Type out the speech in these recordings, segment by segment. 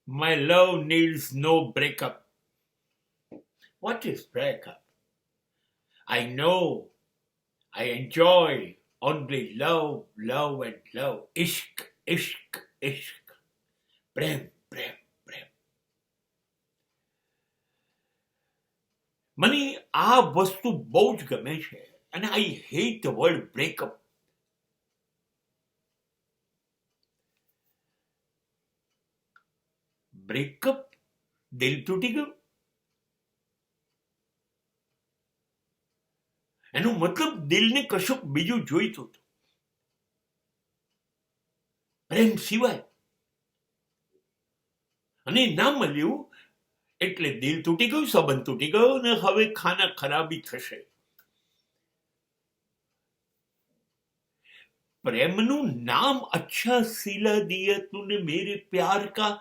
My love needs no breakup. What is breakup? I know, I enjoy only love, love and love. Ishq, ishq, ishq. પ્રેમ, પ્રેમ, પ્રેમ. મને આ વસ્તુ બહુ જ ગમે છે અને I hate the word breakup. Breakup, દિલ તૂટી ગયું, એનો મતલબ દિલને કશુંક બીજું જોઈતું હતું પ્રેમ સિવાય, અને ના મળ્યું એટલે દિલ તૂટી ગયું, સંબંધ તૂટી ગયો અને હવે ખાના ખરાબી થશે. પ્રેમનું નામ અચ્છા સિલા દિયા તુને મેરે પ્યાર કા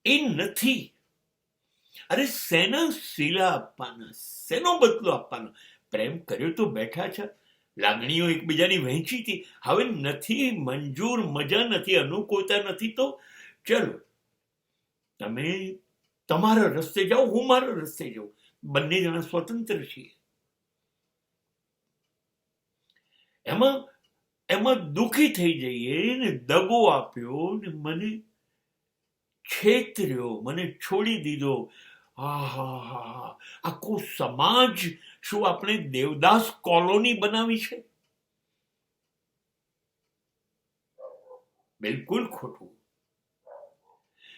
એ નથી. અરે શેના સિલા આપવાના, શેનો બદલો આપવાનો? પ્રેમ કર્યો તો બેઠા છે, લાગણીઓ એકબીજાની વહેંચી હતી, હવે નથી મંજૂર, મજા નથી, અનુકૂળતા નથી, તો ચલો તમે તમારા રસ્તે જાઓ, હું મારા રસ્તે જાઉં, બંને જણા સ્વતંત્ર છીએ. એમાં દુઃખી થઈ જઈએ ને દગો આપ્યો ને મને છેતર્યો, મને છોડી દીધો. આખો સમાજ શું આપણે દેવદાસ કોલોની બનાવી છે? બિલકુલ ખોટું.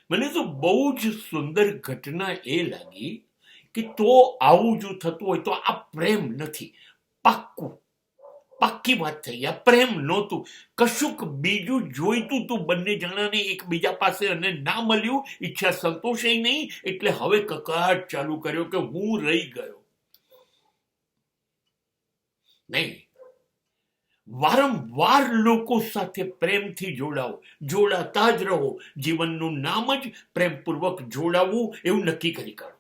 મને તો બહુ જ સુંદર ઘટના એ લાગી કે તો આવું જો થતું હોય તો આ પ્રેમ નથી, પાક્કી વાત થઈ. આ પ્રેમ નહોતું, કશુંક બીજું જોઈતું તું બંને જણાને એકબીજા પાસે, અને ના મળ્યું, ઈચ્છા સંતોષાઈ નહીં, એટલે હવે કકળાટ ચાલુ કર્યો કે હું રહી ગયો. નહીં, વારંવાર લોકો સાથે પ્રેમથી જોડાઓ, જોડાતા જ રહો. જીવનનું નામ જ પ્રેમપૂર્વક જોડાવું એવું નક્કી કરી કાઢો.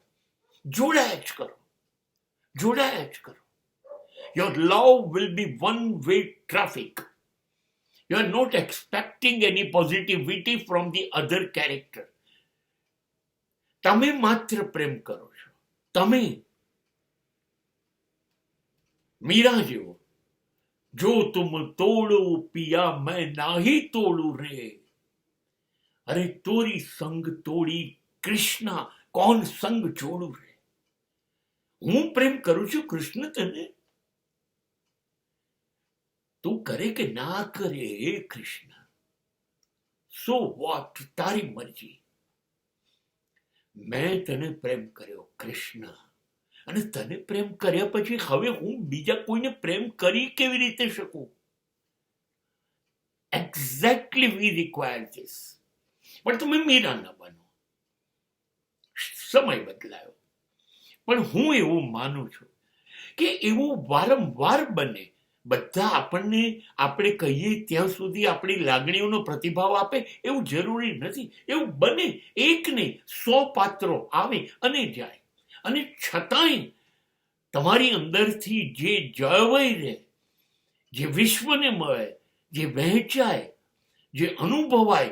જોડાયા જ કરો, જોડાયા જ કરો. Your love will be one-way traffic. You are not expecting any positivity from the other character. તમે માત્ર પ્રેમ કરો છો. તમે મીરા જેવો, જો તુમ તોડો પિયા મેં નાહી તોડું રે. અરે તોરી સંગ તોડી કૃષ્ણ, કોણ સંગ જોડું રે. હું પ્રેમ કરું છું કૃષ્ણ તને, તું કરે કે ના કરે હે કૃષ્ણ, સો વોટ, તારી મરજી. મેં તને પ્રેમ કર્યો કૃષ્ણ, અને તને પ્રેમ કર્યા પછી હવે હું બીજા કોઈને પ્રેમ કરી કેવી રીતે શકું? Exactly we require this. પણ તમે મીરા ના બનો, સમય બદલાયો. પણ હું એવું માનું છું કે એવું વારંવાર બને. બધા આપણે કહીએ ત્યાં સુધી આપણી લાગણીઓનો પ્રતિભાવ આપે એવું જરૂરી નથી. એવું બને, એક નહીં 100 પાત્રો આવે અને જાય, અને છતાંય તમારી અંદરથી જે જળવાઈ રહે, જે વિશ્વને મળે, જે વહેંચાય, જે અનુભવાય,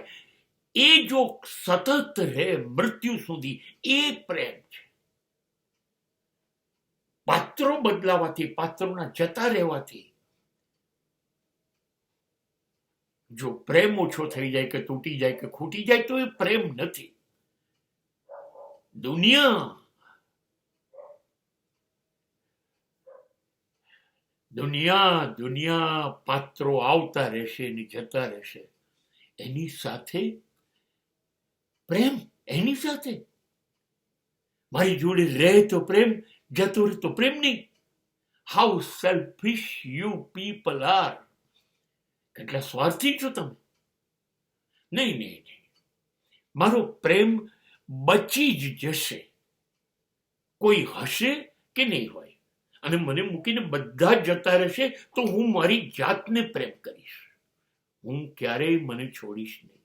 એ જો સતત રહે મૃત્યુ સુધી, એ પ્રેમ છે. પાત્રો બદલાવાથી, પાત્રોના જતા રહેવાથી જો પ્રેમ ઓછો થઈ જાય કે તૂટી જાય કે ખૂટી જાય તો એ પ્રેમ નથી. દુનિયા પાત્રો આવતા રહેશે ને જતા રહેશે. એની સાથે પ્રેમ, એની સાથે મારી જોડે રહે તો પ્રેમ, જતો રહે તો પ્રેમ નહીં. How selfish you people are. કેટલા સ્વાર્થી છો તમે. નહીં, મારો પ્રેમ બચી જ જશે. કોઈ હશે કે નહીં હોય, અને મને મૂકીને બધા જતા રહેશે તો હું મારી જાતને પ્રેમ કરીશ. હું ક્યારેય મને છોડીશ નહીં.